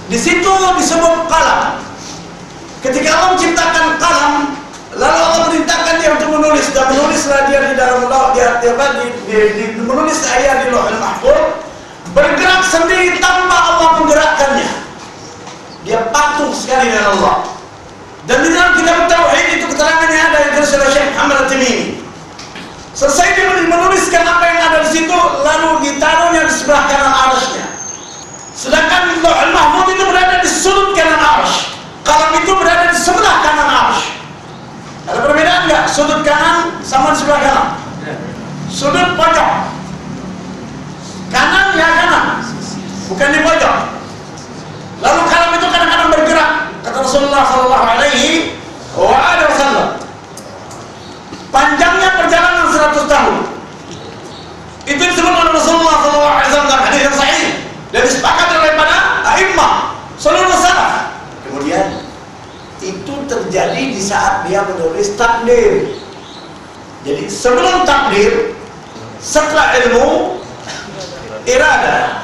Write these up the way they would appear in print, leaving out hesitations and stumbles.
Di situ disebut qalam. Ketika Allah menciptakan qalam, lalu Allah merintahkan dia untuk menulis, dan menulislah dia di dalam lauh, menulis ayat di Lauhul Mahfuz, bergerak sendiri tanpa Allah menggerakkannya. Dia patuh sekali dengan Allah. Dan di dalam kitab Tauhid itu keterangannya ada yang ditulis oleh Syekh Muhammad At-Tamimi. Selesai dia menuliskan apa yang ada di situ, lalu ditaruhnya di sebelah kanan arasnya. Sedangkan Lauhul Mahfuz itu berada di sudut kanan arsy. Qalam itu berada di sebelah kanan arsy. Ada perbedaan enggak? Sudut kanan sama di sebelah kanan. Sudut pojok. Kanan ya kanan, bukan di pojok. Lalu qalam itu kadang-kadang bergerak. Kata Rasulullah SAW, panjangnya perjalanan 100 tahun. Itu disebut oleh Rasulullah SAW dalam hadis yang sahih dan disepakati oleh para a'immah seluruh salaf. Kemudian itu terjadi di saat dia menulis takdir. Jadi sebelum takdir, setelah ilmu, irada.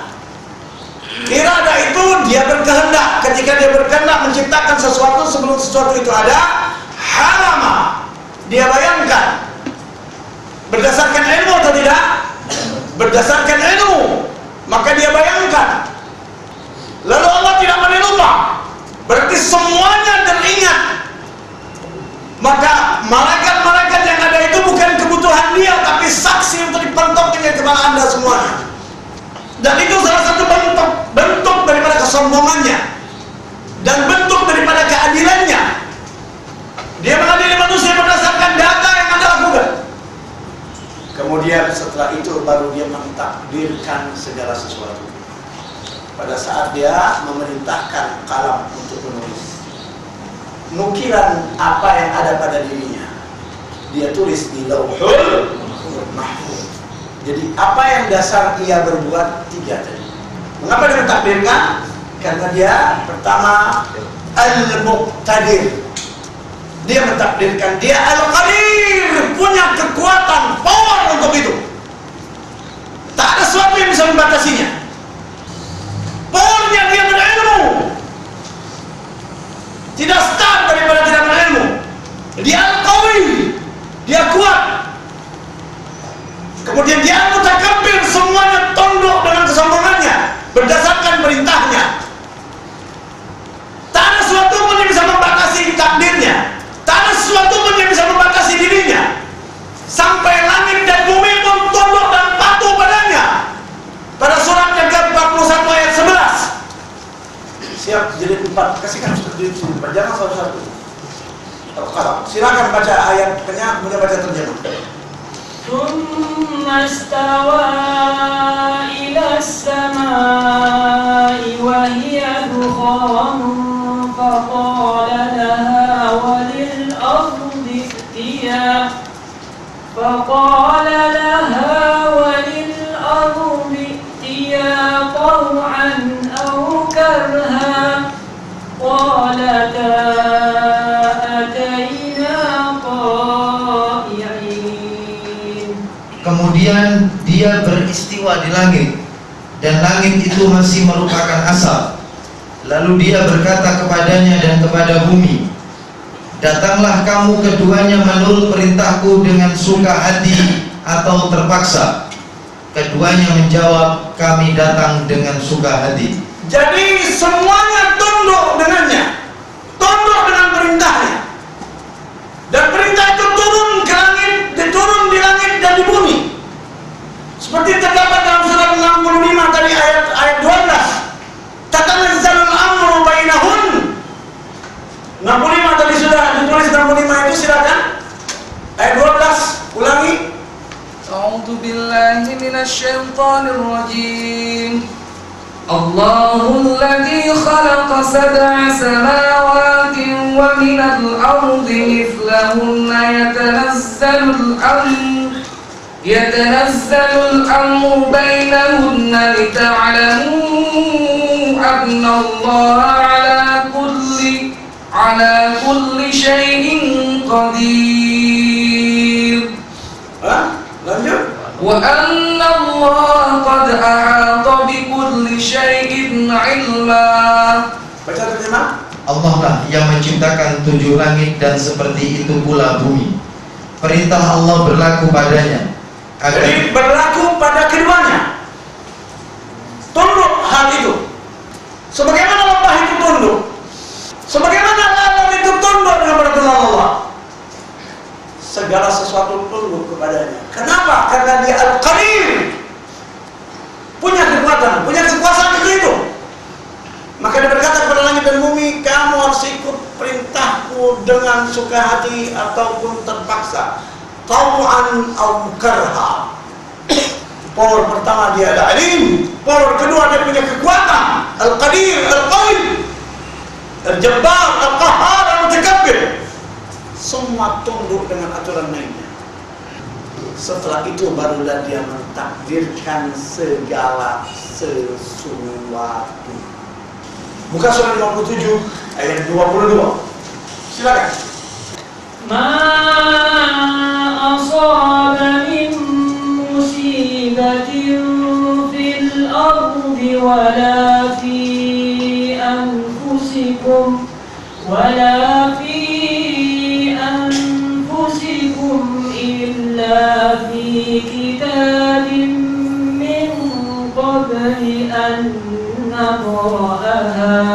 Irada itu dia berkehendak. Ketika dia berkehendak menciptakan sesuatu, sebelum sesuatu itu ada, halama, dia bayangkan. Berdasarkan ilmu atau tidak? Berdasarkan ilmu, maka dia bayangkan. Lalu Allah tidak lupa, berarti semuanya teringat. Maka malaikat-malaikat yang ada itu bukan kebutuhan dia, tapi saksi untuk dipantoknya kepada Anda semuanya. Dan itu salah satu bentuk daripada kesombongannya dan bentuk daripada keadilannya. Dia mengadili manusia berdasarkan data yang Anda lakukan. Kemudian setelah itu baru dia mentakdirkan segala sesuatu. Pada saat dia memerintahkan qalam untuk menulis, nukilan apa yang ada pada dirinya dia tulis di Lauhul Mahfuz. Jadi apa yang dasar ia berbuat 3 tadi. Mengapa dia mentakdirkan? Karena dia pertama Al-Muqtadir. Dia mentakdirkan, dia Al-Qadir, punya kekuatan, power untuk itu. Tak ada sesuatu yang bisa membatasinya. Powernya dia berilmu. Tidak start daripada tidak berilmu. Dia Al-Qawi, dia kuat. Kemudian dia mutakabbir, semuanya tunduk dengan kesombongannya berdasarkan perintahnya. Tak ada sesuatu pun yang bisa membatasi takdirnya. Tak ada sesuatu pun yang bisa membatasi dirinya. Sampai langit dan bumi pun tunduk dan patuh padanya. Pada surat yang ke-41 ayat 11. Siap, jilid 4. Kasihkan Ustaz jilid 4. Jangan satu-satu. Silakan baca ayatnya, kemudian baca terjemah. ثم استوى إلى السماء وهي دخان فقال لها وللأرض ائتيا طوعا أو كرها قالتا أتينا طائعين. Kemudian dia beristiwa di langit, dan langit itu masih merupakan asap. Lalu dia berkata kepadanya dan kepada bumi, datanglah kamu keduanya menurut perintahku dengan suka hati atau terpaksa. Keduanya menjawab, kami datang dengan suka hati. Jadi semuanya tunduk dengannya, tunduk dengan perintahnya. Dan perintah itu turun ke langit, turun di langit dan di bumi. Seperti terdapat dalam surat 65 tadi ayat 12. Tatanazzalul amru bainahun. 65 tadi sudah ditulis, 65 itu silakan. Ayat 12 ulangi. A'udzu billahi minasyaitonir rajim. Allahul ladzi khalaqa sab'a samawati wa minal ardi mithlahunna yatanazzalu al-amru bainahunna lita'lamu anna Allaha ala kulli shay'in qadir. Lanjut. Wa anna Allah qad ahata bi kulli شيء علما. Baca terjemah. Allah lah yang menciptakan 7 langit dan seperti itu pula bumi. Perintah Allah berlaku padanya. Jadi berlaku pada keduanya. Tunduk hal itu. Sebagaimana lembah itu tunduk. Sebagaimana alam itu tunduk dengan peraturan Allah. Segala sesuatu tunduk kepadanya. Kenapa? Karena dia Al-Qadir. Punya kekuatan, punya kekuasaan itu. Maka dia berkata kepada langit dan bumi, kamu harus ikut perintahku dengan suka hati ataupun terpaksa. Tau'an au karha. Power pertama dia ada alim. Power kedua dia punya kekuatan. Al-Qadir, Al-Qawi, Al-Jabbar, Al-Qahhar, Al-Mutakabbir. Semua tunduk dengan aturan lainnya. Setelah itu barulah dia mentakdirkan segala sesuatu. Buka surah 57 ayat 22. Silakan. Ma asaba min musibatin fil ardi wala fi anfusikum illa fi kitabin min qabli an nabra'aha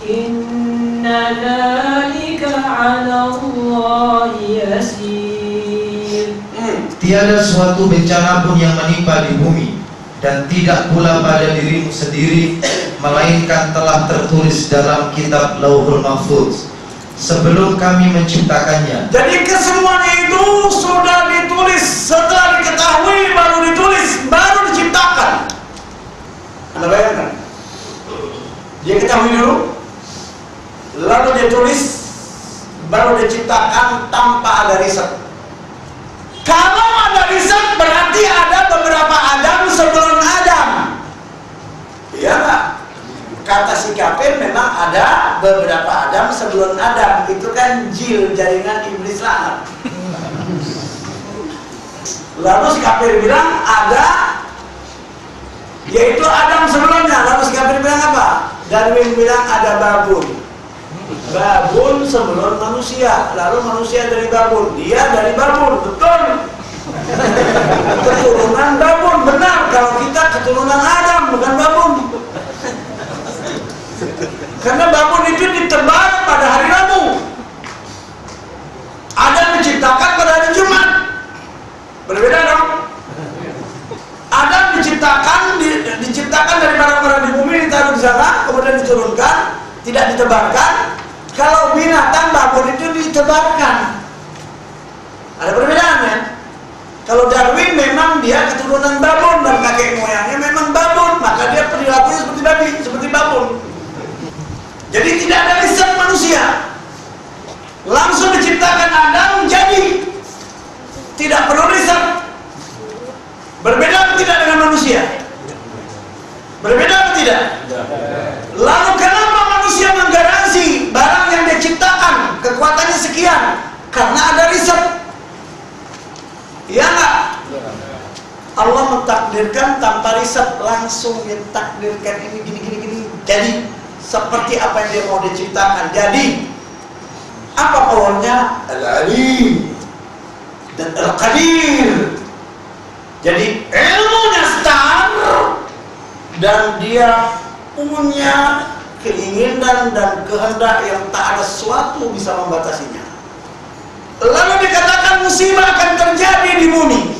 inna dhalika 'ala Allahi yasir. Tiada suatu bencana pun yang menimpa di bumi, dan tidak pula pada dirimu sendiri, melainkan telah tertulis dalam kitab Lauhul Mahfuz sebelum kami menciptakannya. Jadi kesemuanya itu sudah ditulis, setelah diketahui baru ditulis, baru diciptakan. Anda bayangkan? Dia ketahui dulu, lalu dia tulis, baru diciptakan tanpa ada riset. Kalau ada riset berarti ada beberapa Adam sebelum Adam. Iya nggak? Kata si kafir memang ada beberapa Adam sebelum Adam. Itu kan jil, jaringan iblis laknat. Lalu si kafir bilang ada, yaitu Adam sebelumnya. Lalu si kafir bilang apa? Darwin bilang ada babun. Babun sebelum manusia. Lalu manusia dari babun. Dia dari babun. Betul. Keturunan babun. Benar. Kalau kita keturunan Adam bukan babun. Karena babun itu ditebar pada hari Rabu. Adam diciptakan pada hari Jumat. Berbeda dong. Adam diciptakan dari barang-barang di bumi, ditaruh di sana, kemudian diturunkan, tidak ditebarkan. Kalau binatang babon itu ditebarkan. Ada perbedaannya. Kalau Darwin memang dia keturunan babon dan kakek moyangnya memang babon, maka dia perilakunya seperti babi, seperti babon. Jadi tidak ada riset manusia. Langsung diciptakan Adam jadi. Tidak perlu riset. Berbeda atau tidak dengan manusia? Berbeda atau tidak? Lalu kenapa manusia menggaransi barang yang dia ciptakan kekuatannya sekian? Karena ada riset. Iya enggak? Allah mentakdirkan tanpa riset, langsung ditakdirkan ini gini. Jadi seperti apa yang dia mau diciptakan. Jadi apa powernya? Al-Alim dan Al-Qadir. Jadi ilmunya star dan dia punya keinginan dan kehendak yang tak ada sesuatu bisa membatasinya. Lalu dikatakan musibah akan terjadi di bumi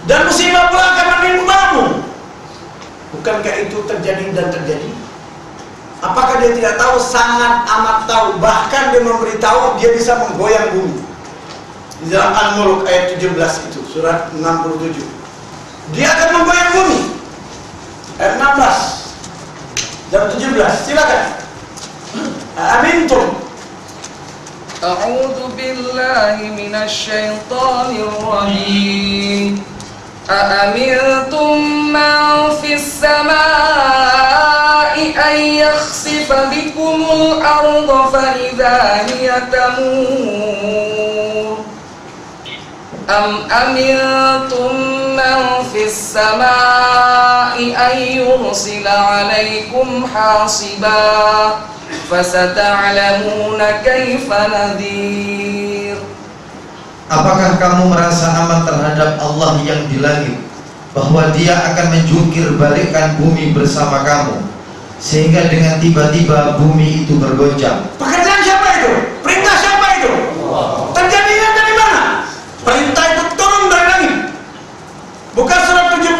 dan musibah pula akan menimpamu. Bukankah itu terjadi dan terjadi? Apakah dia tidak tahu? Sangat amat tahu. Bahkan dia memberitahu dia bisa menggoyang bumi. Di dalam Al-Mulk ayat 17 itu, surat 67. Dia akan menggoyang bumi. Ayat 16 dan 17. Silakan. Amintum. A'udzu billahi minasy syaithanir rajim. A'amintum man fis samaa'i ay yakhsifa bikumul arda fa idza hiya tamur. Am amintum في السماء أن يرسل عليكم حاصبا فستعلمون كيف نذير. Apakah kamu merasa aman terhadap Allah yang di langit, bahwa Dia akan menjungkir balikkan bumi bersama kamu, sehingga dengan tiba-tiba bumi itu bergoncang? Pekerjaan siapa itu? Perintah siapa itu? Terjadinya dari mana? Perintah itu turun dari langit. Buka surat 70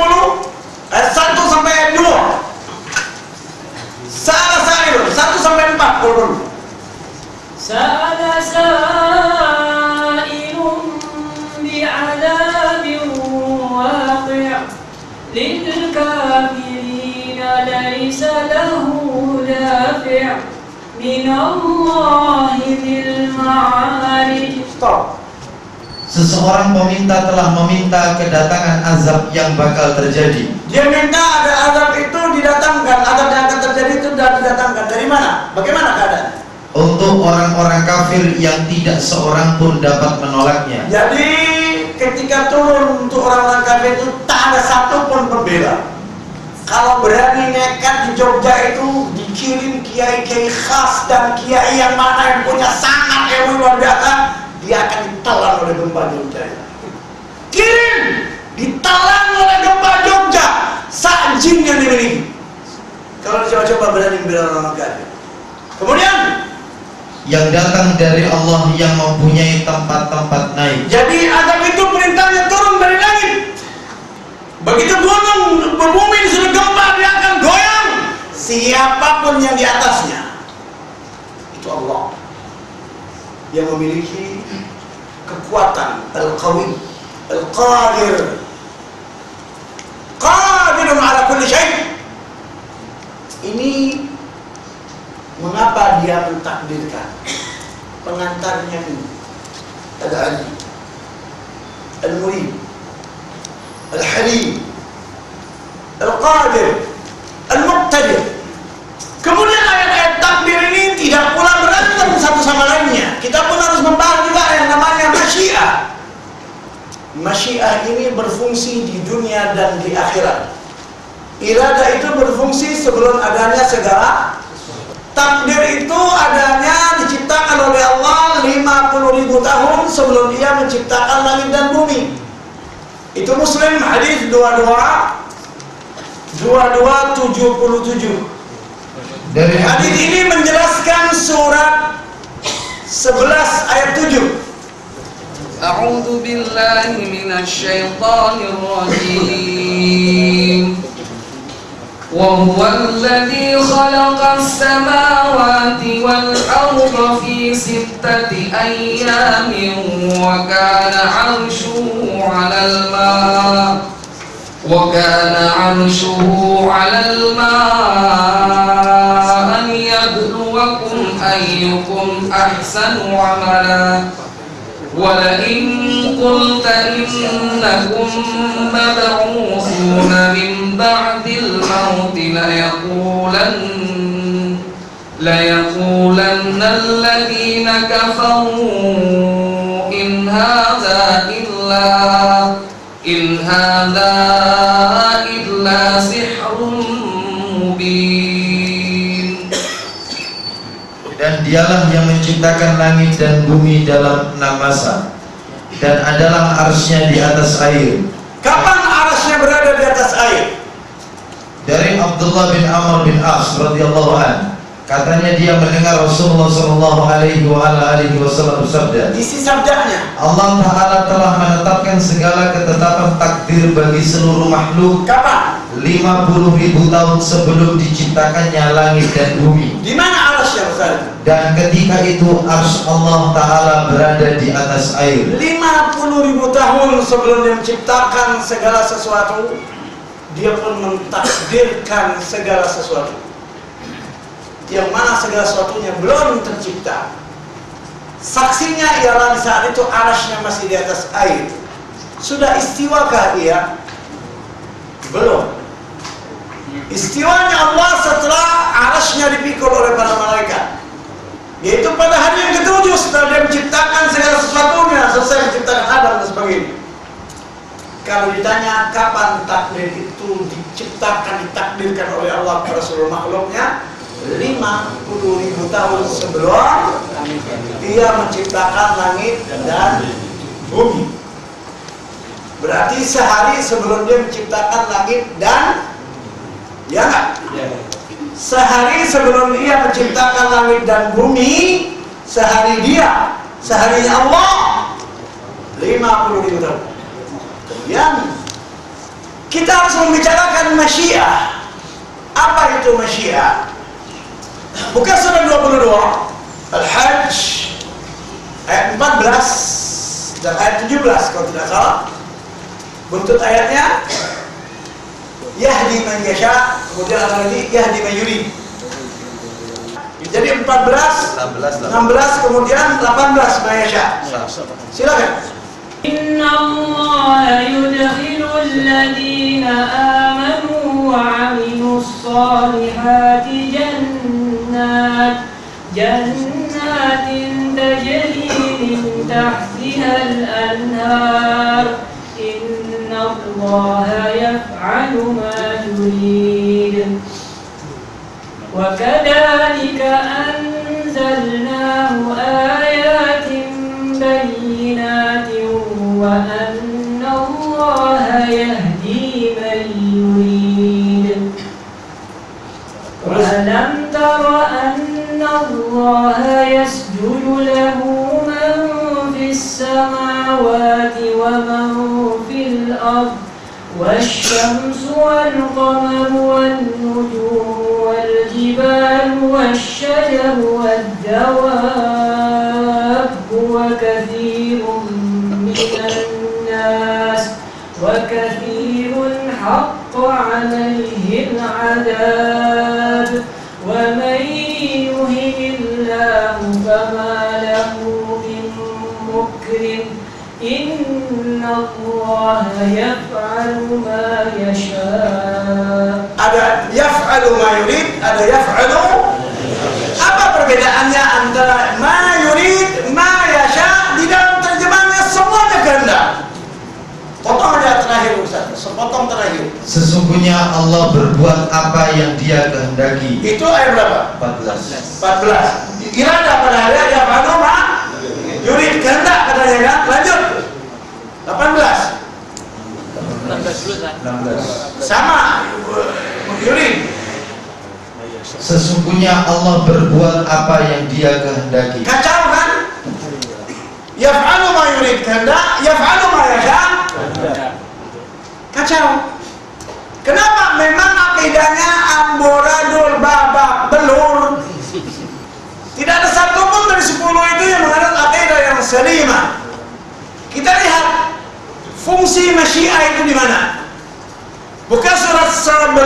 ayat 1 sampai ayat 2. Salah sa'il 1 sampai 4 dulu. سأل سائل بعذاب واقع للكافرين ليس له دافع من الله ذي المعارج. Stop. Seseorang peminta telah meminta kedatangan azab yang bakal terjadi. Dia minta ada azab itu didatangkan, azab yang akan terjadi itu sudah didatangkan. Dari mana? Bagaimana keadaannya? Untuk orang-orang kafir yang tidak seorang pun dapat menolaknya. Jadi ketika turun untuk orang-orang kafir itu tak ada satu pun pembela. Kalau berani nekat di Jogja itu dikirim kiai-kiai khas dan kiai yang mana yang punya sangat ilmu luar biasa, dia akan ditelan oleh gempa Jogja. Kirim, ditelan oleh gempa Jogja, saat jin yang dimiliki. Kalau coba-coba berani bela orang kafir. Kemudian yang datang dari Allah yang mempunyai tempat-tempat naik. jadi azab itu perintahnya turun dari langit. Begitu gunung berbumi disuruh gempa, dia akan goyang. Siapapun yang di atasnya, itu Allah yang memiliki kekuatan al-qawi, al-qadir, qadirun ala kulli syai'. Ini mengapa dia mentakdirkan pengantarnya ini ada Ali, Al-Murid, Al-Halim, Al-Qadir, Al-Muqtadir. Kemudian ayat-ayat takdir ini tidak pula berantem satu sama lainnya. Kita pun harus membahas juga yang namanya masyiah. Masyiah ini berfungsi di dunia dan di akhirat. Iradah itu berfungsi sebelum adanya segala. Takdir itu adanya diciptakan oleh Allah 50.000 tahun sebelum dia menciptakan langit dan bumi. Itu Muslim hadis 2277. Dari Hadis ini menjelaskan surat 11 ayat 7. A'udzu billahi minasyaitonir rajim. وهو الذي خلق السماوات والأرض في 6 أيام وكان عرشه على الماء ليبلوكم أيكم أحسن عملا ولئن قلت إنكم مبعوثون من بعد الموت ليقولن الذين كفروا إن هذا إلا سحر مبين. Dan dialah yang menciptakan langit dan bumi dalam 6 masa, dan adalah arsy-Nya di atas air. Kapan arsy-Nya berada di atas air? Dari Abdullah bin Amr bin As radhiyallahu an, katanya dia mendengar Rasulullah sallallahu alaihi wasallam bersabda, Isi sabdanya, Allah Ta'ala telah menetapkan segala ketetapan takdir bagi seluruh makhluk. kapan? 50.000 tahun sebelum diciptakannya langit dan bumi. Di mana arsy-Nya berada? Dan ketika itu arsy Allah Ta'ala berada di atas air. 50.000 tahun sebelum dia menciptakan segala sesuatu, dia pun mentakdirkan segala sesuatu. Yang mana segala sesuatunya belum tercipta. Saksinya ialah di saat itu arsy-Nya masih di atas air. Sudah istiwakah dia? Belum. Istiwanya Allah setelah arsy-Nya dipikul oleh para malaikat, yaitu pada hari yang ke-7 setelah dia menciptakan segala sesuatunya, selesai menciptakan Adam dan sebagainya. Kalau ditanya kapan takdir itu diciptakan, ditakdirkan oleh Allah kepada seluruh makhluknya, 50.000 tahun sebelum Dia menciptakan langit dan bumi. Berarti sehari sebelum Dia menciptakan langit dan, ya nggak? Sehari sebelum Dia menciptakan langit dan bumi, sehari Dia, seharinya Allah 50.000 tahun. Kemudian kita harus membicarakan masyiah. Apa itu masyiah? Buka surah 22 Al-Hajj ayat 14 dan ayat 17 kalau tidak salah. Buntut ayatnya yahdi man yasha, kemudian ada lagi yahdi man yurid. Jadi 14, 16, kemudian 18 man yasha. Silakan. إن الله يدخل الذين آمنوا وعملوا الصالحات جنات تجري من تحتها الأنهار إن الله يفعل ما يريد وكذلك أنزلناه آيات بينات وأن الله يهدي من يريد وألم تر أن الله يسجد له من في السماوات ومن في الأرض والشمس والقمر والنجوم والجبال والشجر والدواب وكثير حق عليه العذاب ومن يهن الله فما له من مكرم إن الله يفعل ما يشاء. Ada yaf'alu ma yurid, ada yaf'alu. Apa perbedaannya antara ma yurid, ma yasha? Di dalam terjemahannya semuanya kehendak. Potong aja terakhir Ustaz, sepotong terakhir. Sesungguhnya Allah berbuat apa yang Dia kehendaki. Itu ayat berapa? 14. Irada pada hari yaf'alu ma yurid, kehendak katanya kan? Lanjut. 18. 16. Sama yurid. Sesungguhnya Allah berbuat apa yang Dia kehendaki. Kacau kan? Yaf'alu ma yurid, kehendak, yaf'alu ma yasha. Kacau. Kenapa? Memang akidahnya amburadul babak belur. Tidak ada satupun dari 10 itu yang menganut akidah yang salimah. Kita lihat fungsi masyiah itu di mana? Buka surat 11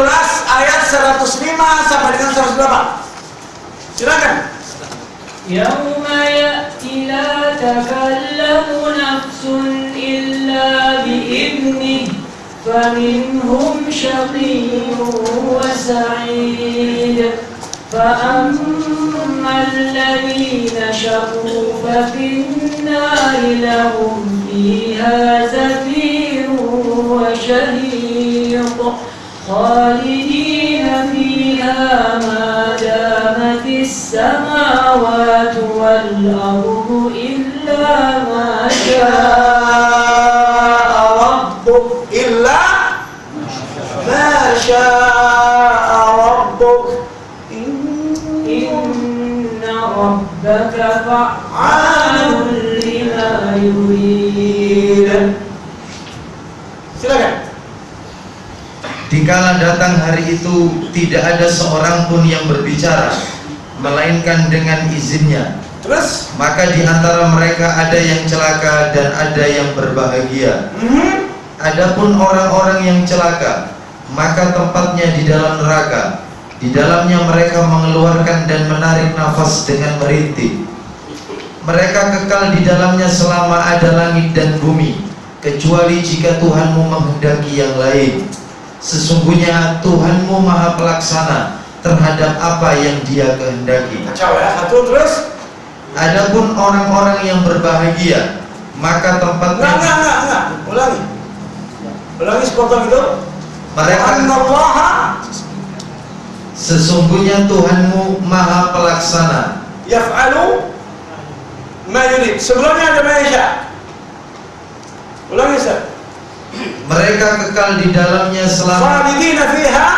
ayat 105 sampai dengan 108. Silakan. يوم يأتي لا تكلم نفس إلا بإذنه فمنهم شقي وسعيد فأما الذين شقوا ففي النار لهم فيها زفير وشهيق خالدين فيها ما دامت السماوات والأرض إلا ما شاء ربك إلا ما شاء ربك إن ربك فعال لما يريد. Silakan. Dikala datang hari itu, tidak ada seorang pun yang berbicara, melainkan dengan izinnya. Terus? Maka di antara mereka ada yang celaka dan ada yang berbahagia. Adapun orang-orang yang celaka, maka tempatnya di dalam neraka. Di dalamnya mereka mengeluarkan dan menarik nafas dengan merintih. Mereka kekal di dalamnya selama ada langit dan bumi, kecuali jika Tuhanmu menghendaki yang lain. Sesungguhnya Tuhanmu Maha Pelaksana terhadap apa yang Dia kehendaki. Kacau ya, satu terus. Adapun orang-orang yang berbahagia, maka tempatnya Enggak. Ulangi. Ulangi sepotong itu. Mereka Annallaha sesungguhnya Tuhanmu Maha Pelaksana yaf'alu ma yurid. Sebelumnya ada ma yasha. Ulangi Ustaz. mereka kekal di dalamnya selama Khalidina fiha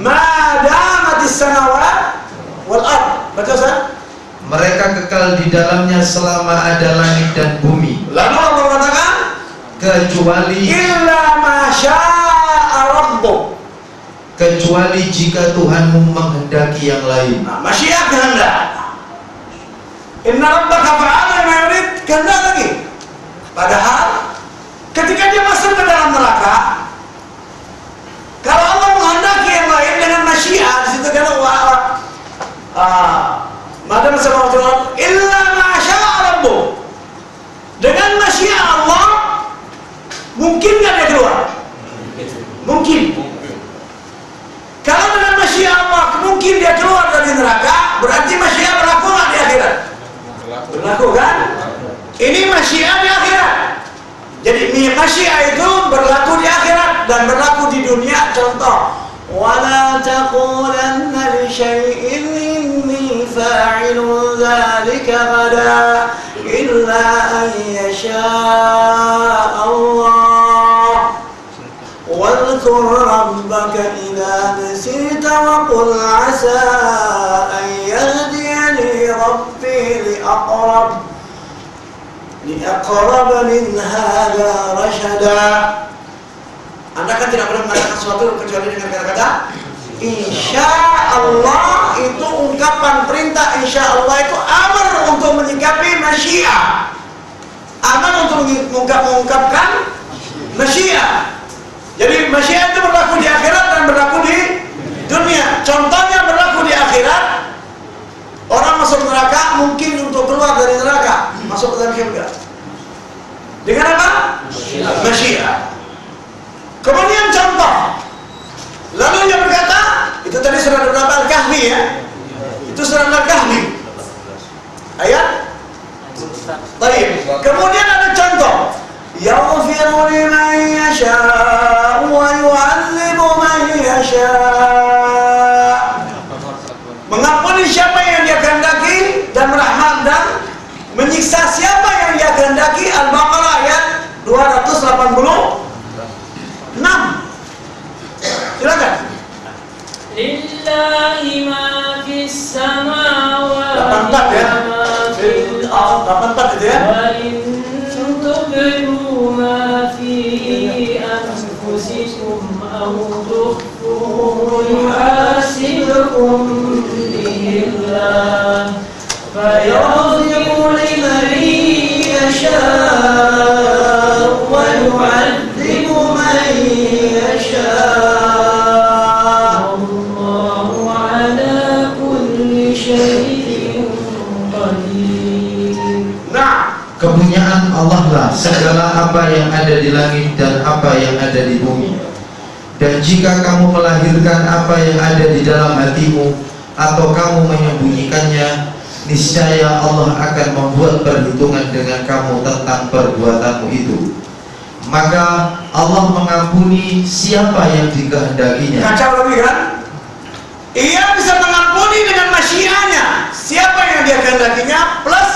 ma damatis samawat wal ard. Baca Ustaz. mereka kekal di dalamnya selama ada langit dan bumi, Lalu Allah mengatakan kecuali illa ma syaa rabbuk. kecuali jika Tuhanmu menghendaki yang lain. Nah, masyiat kehendak. Inna rabbaka fa'ala ma yurid, kehendak lagi. Padahal ketika dia masuk ke dalam neraka, kalau Allah menghendaki yang lain dengan masyiat, di situ kan madam sama Allah illa ma syaa rabbuk. Dengan masyiat Allah mungkin nggak dia keluar? Mungkin. Kalau dengan masyiat Allah mungkin dia keluar dari neraka, berarti masyiat berlaku nggak di akhirat? Berlaku kan? Ini masyiat di akhirat. Jadi masyiat itu berlaku di akhirat dan berlaku di dunia. Contoh, wala taqulanna li syai'in inni fa'ilun dzalika ghadan illa an yasha Allah. واذكر ربك إذا نسيت وقل عسى أن يهديني ربي لأقرب من هذا رشدا. Anda kan tidak pernah mengatakan sesuatu kecuali dengan kata-kata insya Allah. Itu ungkapan perintah. Insya Allah itu amar untuk menyikapi masyiah, amar untuk mengungkapkan masyiah. Jadi masyiat itu berlaku di akhirat dan berlaku di dunia. Contohnya berlaku di akhirat, orang masuk neraka mungkin untuk keluar dari neraka, masuk ke dalam surga. Dengan apa? Masyiat. Kemudian contoh, lalu dia berkata, itu tadi surah berapa? Al-Kahfi ya? Itu surah Al-Kahfi. Ayat? Baik. Kemudian ada contoh. Yaghfiru liman yasha' wa yu'adzibu man yasha'. Mengampuni siapa yang dia kehendaki dan merahmat dan menyiksa siapa yang dia kehendaki. Al-Baqarah ayat 286. Silakan. Lillahi ma fis samawati 84 ya. wa ma fil ardh. 84 itu ya. Wa in tubdu ma fi anfusikum aw tukhfuhu yuhasibukum billah fayaghfiru liman yasha' wa yu'adzibu man yasha'. Wallahu ala kulli syai'in qadir. Nah, Kepunyaan Allah lah segala apa yang ada di langit dan apa yang ada di bumi. Dan jika kamu melahirkan apa yang ada di dalam hatimu atau kamu menyembunyikannya, niscaya Allah akan membuat perhitungan dengan kamu tentang perbuatanmu itu. Maka Allah mengampuni siapa yang dikehendakinya. kacau lagi kan? Ia bisa mengampuni dengan masyiahnya siapa yang dia kehendakinya, plus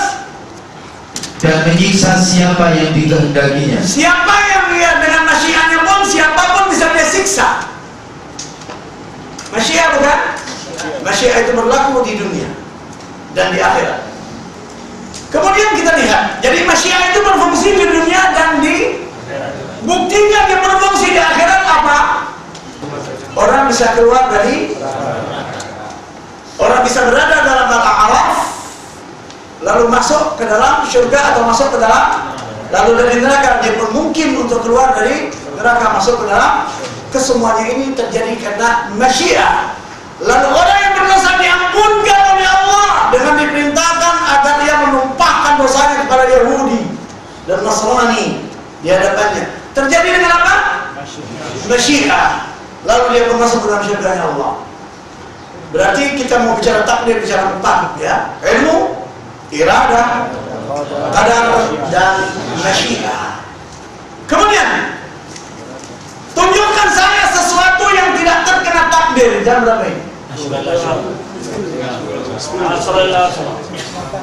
Dan menyiksa siapa yang dikehendakinya. siapa yang dia dengan masyiahnya pun siapapun bisa dia siksa. Masyiah bukan? Masyiah itu berlaku di dunia dan di akhirat. Kemudian kita lihat, jadi masyiah itu berfungsi di dunia dan di buktinya dia berfungsi di akhirat apa? Orang bisa keluar dari, orang bisa berada dalam al-a'raf, lalu masuk ke dalam surga atau masuk ke dalam, lalu dari neraka dia pun mungkin untuk keluar dari neraka masuk ke dalam. Kesemuanya ini terjadi karena masyiah. Lalu orang yang berdosa diampunkan oleh Allah dengan diperintahkan agar dia menumpahkan dosanya kepada Yahudi dan Nasrani di hadapannya. Terjadi dengan apa? Masyiah. Lalu dia pun masuk ke dalam surganya Allah. Berarti kita mau bicara takdir, bicara empat ya. Ilmu, iradah, qadar dan masyiah. Kemudian Tunjukkan saya sesuatu yang tidak terkena takdir. Jam berapa ini?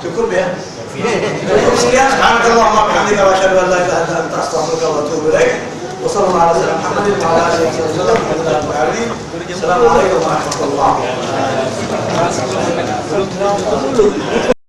Cukup ya? Cukup sekian. Subhanakallahumma wa bihamdika wa asyhadu an la ilaha illa anta astaghfiruka wa atubu ilaik. Wassalamualaikum warahmatullahi wabarakatuh. Assalamualaikum warahmatullahi wabarakatuh.